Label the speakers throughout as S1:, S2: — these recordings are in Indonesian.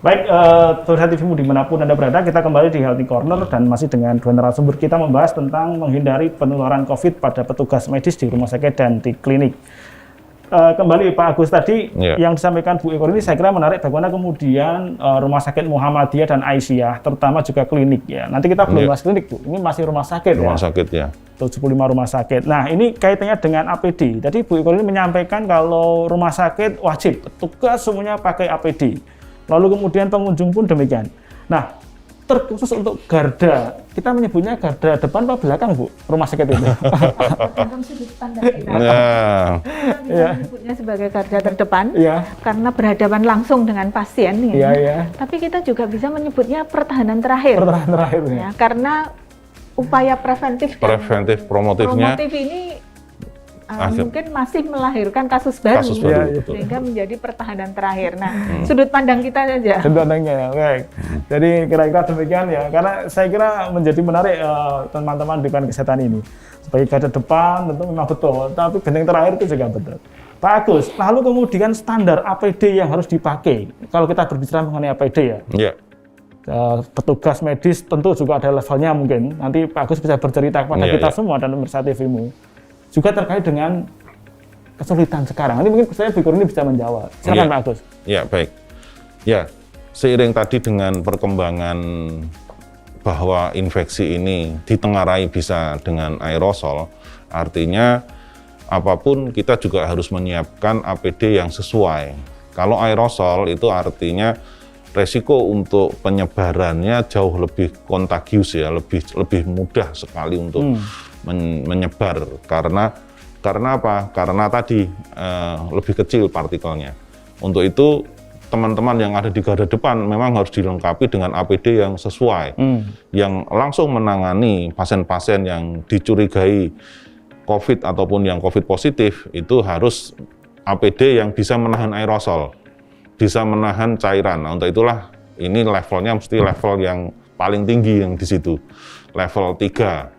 S1: Baik, pemirsa TVmu dimanapun Anda berada, kita kembali di Healthy Corner dan masih dengan dua narasumber kita membahas tentang menghindari penularan COVID pada petugas medis di rumah sakit dan di klinik. Kembali Pak Agus tadi yang disampaikan Bu Eko ini saya kira menarik bagaimana kemudian rumah sakit Muhammadiyah dan Aisyah, terutama juga klinik ya. Nanti kita belum bahas klinik Bu, ini masih rumah sakit
S2: rumah sakit ya.
S1: 75 rumah sakit. Nah ini kaitannya dengan APD. Tadi Bu Eko ini menyampaikan kalau rumah sakit wajib petugas semuanya pakai APD. Lalu kemudian pengunjung pun demikian. Nah, terkhusus untuk garda, kita menyebutnya garda depan atau belakang, Bu? Rumah sakit itu.
S3: Tergantung sudut pandang kita. Kita menyebutnya sebagai garda terdepan, karena berhadapan langsung dengan pasien. Tapi kita juga bisa menyebutnya pertahanan terakhir.
S1: Pertahanan terakhir.
S3: Ya, karena upaya preventif promotif ini mungkin masih melahirkan kasus baru, sehingga menjadi pertahanan terakhir. Nah, sudut pandang kita saja.
S1: Sudut pandangnya, baik. Jadi kira-kira demikian ya, karena saya kira menjadi menarik teman-teman di bidang kesehatan ini. Sebagai garda depan tentu memang betul, tapi benteng terakhir itu juga betul. Pak Agus, lalu kemudian standar APD yang harus dipakai, kalau kita berbicara mengenai APD ya. Petugas medis tentu juga ada levelnya mungkin. Nanti Pak Agus bisa bercerita kepada kita semua dan pemirsa TVmu. Juga terkait dengan kesulitan sekarang. Ini mungkin saya pikir ini bisa menjawab. Silakan Pak Agus.
S2: Ya, baik. Ya, seiring tadi dengan perkembangan bahwa infeksi ini ditengarai bisa dengan aerosol, artinya apapun kita juga harus menyiapkan APD yang sesuai. Kalau aerosol itu artinya resiko untuk penyebarannya jauh lebih kontagius ya, lebih mudah sekali untuk menyebar karena apa? Karena tadi lebih kecil partikelnya. Untuk itu teman-teman yang ada di garda depan memang harus dilengkapi dengan APD yang sesuai, yang langsung menangani pasien-pasien yang dicurigai COVID ataupun yang COVID positif. Itu harus APD yang bisa menahan aerosol, bisa menahan cairan. Nah, untuk itulah ini levelnya mesti level yang paling tinggi yang di situ, level 3.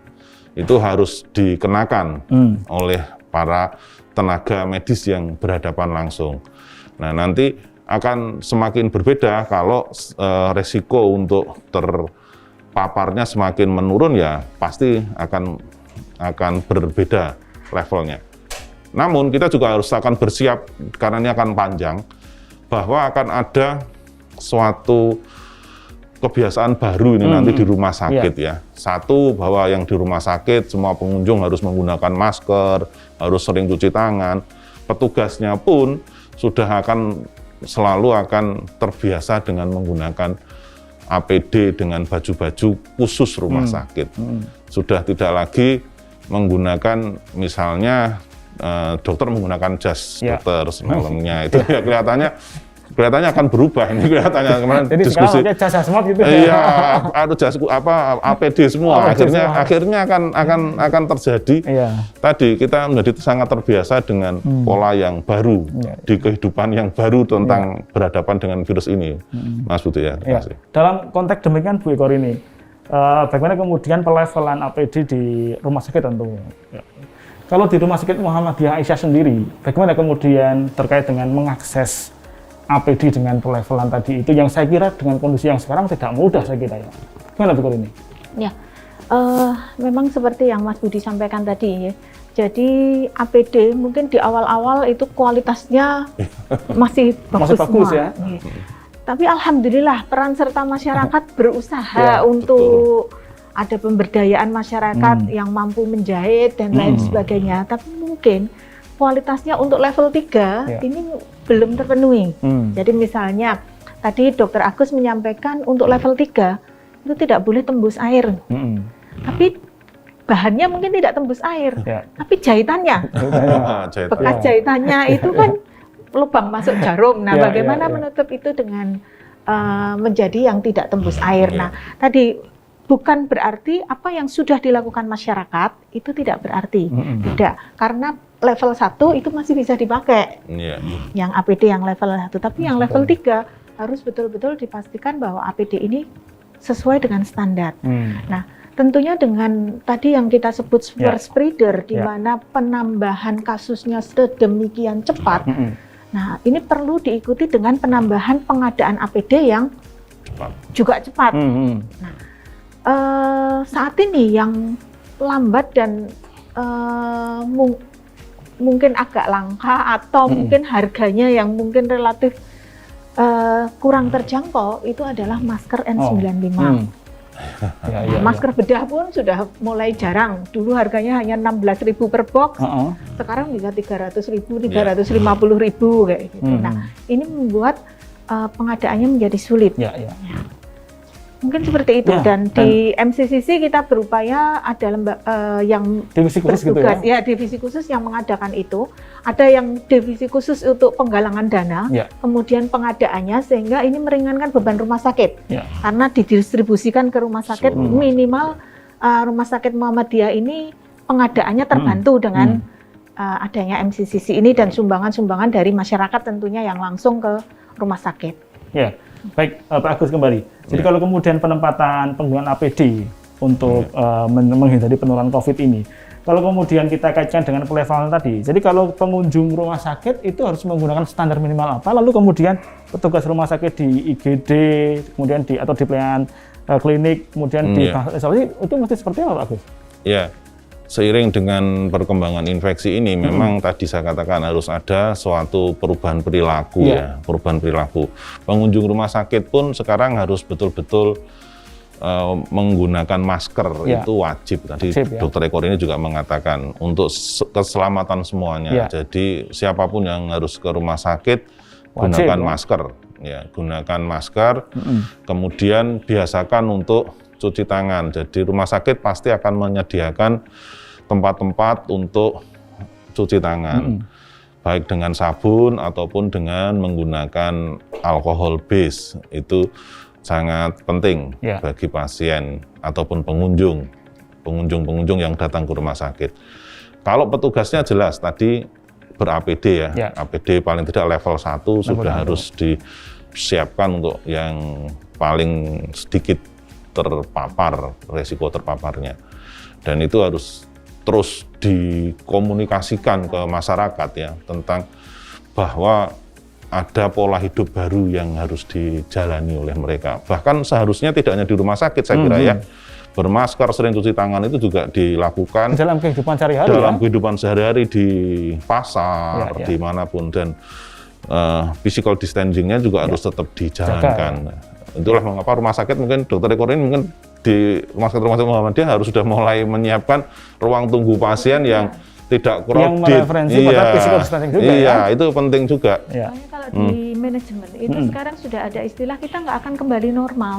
S2: Itu harus dikenakan oleh para tenaga medis yang berhadapan langsung. Nah, nanti akan semakin berbeda kalau resiko untuk terpaparnya semakin menurun ya pasti akan berbeda levelnya. Namun kita juga harus akan bersiap karena ini akan panjang bahwa akan ada suatu kebiasaan baru ini nanti di rumah sakit ya. Satu, bahwa yang di rumah sakit semua pengunjung harus menggunakan masker, harus sering cuci tangan. Petugasnya pun sudah selalu akan terbiasa dengan menggunakan APD dengan baju-baju khusus rumah sakit. Sudah tidak lagi menggunakan misalnya dokter menggunakan jas dokter semalamnya itu ya kelihatannya akan berubah ini kelihatannya kemarin
S1: jadi
S2: diskusi.
S1: Jadi jas hazmat gitu.
S2: Iya, ada jas APD semua. Akhirnya akan terjadi. Tadi kita menjadi sangat terbiasa dengan pola yang baru di kehidupan yang baru tentang berhadapan dengan virus ini, Mas Budi ya.
S1: Dalam konteks demikian Bu Eko ini, bagaimana kemudian pelevelan APD di rumah sakit tentunya? Kalau di rumah sakit Muhammadiyah Aisyah sendiri, bagaimana kemudian terkait dengan mengakses APD dengan pelevelan tadi itu yang saya kira dengan kondisi yang sekarang tidak mudah saya kira ya. Gimana Bu ini?
S3: Ya, memang seperti yang Mas Budi sampaikan tadi ya. Jadi APD mungkin di awal-awal itu kualitasnya masih bagus
S1: ya.
S3: Tapi alhamdulillah peran serta masyarakat berusaha untuk ada pemberdayaan masyarakat yang mampu menjahit dan lain sebagainya. Tapi mungkin kualitasnya untuk level 3 ini belum terpenuhi. Jadi misalnya tadi Dr. Agus menyampaikan untuk level 3 itu tidak boleh tembus air. Tapi bahannya mungkin tidak tembus air, tapi jahitannya, bekas jahitannya itu kan lubang masuk jarum. Nah, bagaimana menutup itu dengan menjadi yang tidak tembus air? Nah, tadi bukan berarti apa yang sudah dilakukan masyarakat itu tidak berarti, tidak. Karena level 1 itu masih bisa dipakai, yang APD yang level 1, tapi yang level 3 harus betul-betul dipastikan bahwa APD ini sesuai dengan standar. Nah, tentunya dengan tadi yang kita sebut super spreader, di mana penambahan kasusnya sedemikian cepat, Nah, ini perlu diikuti dengan penambahan pengadaan APD yang juga cepat. Nah, saat ini yang lambat dan mungkin agak langka atau mungkin harganya yang mungkin relatif kurang terjangkau itu adalah masker N95. Masker bedah pun sudah mulai jarang. Dulu harganya hanya 16.000 per box, sekarang bisa 300.000, 350.000 kayak gitu. Nah, ini membuat pengadaannya menjadi sulit. Mungkin seperti itu. Dan di MCCC kita berupaya ada yang
S1: divisi khusus
S3: bertugas,
S1: gitu ya?
S3: Divisi khusus yang mengadakan itu. Ada yang divisi khusus untuk penggalangan dana, kemudian pengadaannya, sehingga ini meringankan beban rumah sakit. Karena didistribusikan ke rumah sakit, minimal rumah sakit Muhammadiyah ini pengadaannya terbantu dengan adanya MCCC ini dan sumbangan-sumbangan dari masyarakat tentunya yang langsung ke rumah sakit.
S1: Baik, Pak Agus kembali. Jadi kalau kemudian penempatan penggunaan APD untuk menghindari penularan COVID ini, kalau kemudian kita kaitkan dengan pelevelan tadi, jadi kalau pengunjung rumah sakit itu harus menggunakan standar minimal apa, lalu kemudian petugas rumah sakit di IGD, kemudian atau di pelayanan klinik, kemudian di isolasi, itu mesti seperti apa, Pak Agus?
S2: Seiring dengan perkembangan infeksi ini, memang tadi saya katakan harus ada suatu perubahan perilaku perubahan perilaku. Pengunjung rumah sakit pun sekarang harus betul-betul menggunakan masker, itu wajib. Tadi Dr. Eko ini juga mengatakan untuk keselamatan semuanya. Jadi siapapun yang harus ke rumah sakit gunakan masker, gunakan masker. Kemudian biasakan untuk cuci tangan. Jadi rumah sakit pasti akan menyediakan tempat-tempat untuk cuci tangan, baik dengan sabun ataupun dengan menggunakan alkohol base. Itu sangat penting bagi pasien ataupun pengunjung yang datang ke rumah sakit. Kalau petugasnya jelas tadi ber-APD APD paling tidak level 1 sudah harus disiapkan untuk yang paling sedikit terpapar, resiko terpaparnya. Dan itu harus terus dikomunikasikan ke masyarakat tentang bahwa ada pola hidup baru yang harus dijalani oleh mereka. Bahkan seharusnya tidak hanya di rumah sakit, saya kira bermasker, sering cuci tangan itu juga dilakukan
S1: dalam kehidupan sehari-hari.
S2: Kehidupan sehari-hari di pasar, dimanapun, dan physical distancing-nya juga harus tetap dijalankan. Itulah mengapa rumah sakit mungkin Dr. Eko ini mungkin di rumah sakit Muhammadiyah harus sudah mulai menyiapkan ruang tunggu pasien yang tidak crowded.
S1: Yang mereferensi pada physical distancing juga.
S2: Itu penting juga.
S3: Makanya kalau di manajemen itu sekarang sudah ada istilah kita nggak akan kembali normal.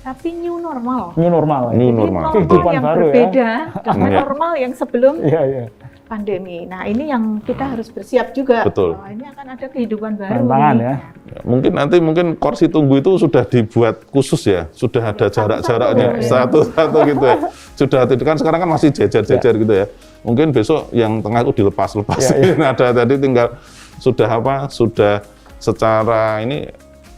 S3: Tapi new normal.
S1: New normal.
S3: Kehidupan yang baru berbeda dengan normal yang sebelum pandemi. Nah, ini yang kita harus bersiap juga.
S2: Betul.
S3: Ini akan ada kehidupan baru.
S2: Mungkin nanti kursi tunggu itu sudah dibuat khusus sudah ada jarak-jaraknya satu-satu gitu Sudah kan sekarang kan masih jejer-jejer gitu Mungkin besok yang tengah itu dilepas-lepas. Ada tadi tinggal sudah secara ini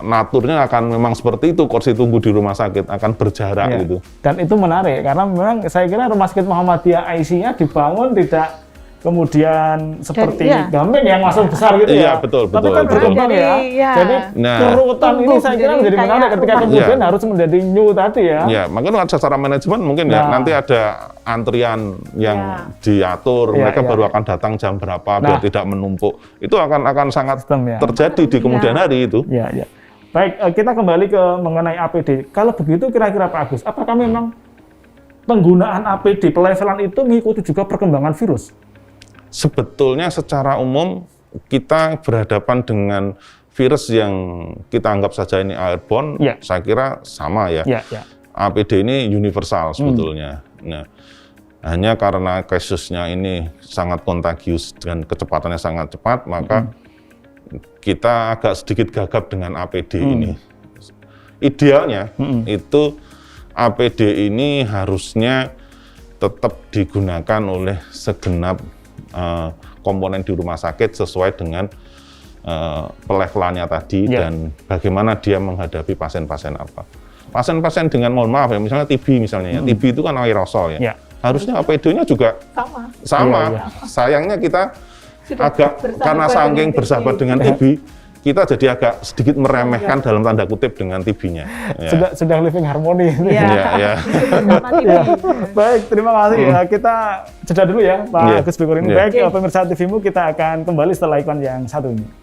S2: naturnya akan memang seperti itu, kursi tunggu di rumah sakit akan berjarak gitu.
S1: Dan itu menarik karena memang saya kira rumah sakit Muhammadiyah IC-nya dibangun tidak kemudian seperti Gamen yang langsung besar gitu
S2: betul.
S1: Tapi kan berkembang Jadi kerutan ini saya kira menjadi menarik ketika kemudian harus menjadi new tadi
S2: makanya secara manajemen mungkin nanti ada antrian yang diatur, mereka baru akan datang jam berapa biar tidak menumpuk. Itu akan sangat terjadi di kemudian hari itu.
S1: Baik, kita kembali ke mengenai APD. Kalau begitu kira-kira Pak Agus, apakah memang penggunaan APD pelevelan itu mengikuti juga perkembangan virus?
S2: Sebetulnya secara umum kita berhadapan dengan virus yang kita anggap saja ini airborne, saya kira sama APD ini universal sebetulnya. Nah, hanya karena kasusnya ini sangat kontagius dan kecepatannya sangat cepat, maka kita agak sedikit gagap dengan APD ini. Idealnya itu APD ini harusnya tetap digunakan oleh segenap komponen di rumah sakit sesuai dengan pelevelannya tadi dan bagaimana dia menghadapi pasien-pasien apa. Pasien-pasien dengan mohon maaf misalnya TB misalnya TB itu kan aerosol harusnya APD-nya juga sama. Sayangnya kita
S3: Sudah
S2: agak
S3: bersahabat
S2: karena
S3: dengan
S2: saking
S3: TB.
S2: bersahabat dengan TB, kita jadi agak sedikit meremehkan dalam tanda kutip dengan TB-nya. Ya.
S1: Sudah living harmoni.
S3: Iya.
S2: Ya.
S3: Bersama TB.
S1: Ya. Baik, terima kasih. Ya, kita jeda dulu ya, Pak
S2: Iya.
S1: Agus Bikorin.
S2: Iya.
S1: Baik, pemirsa TVmu, kita akan kembali setelah iklan yang satu ini.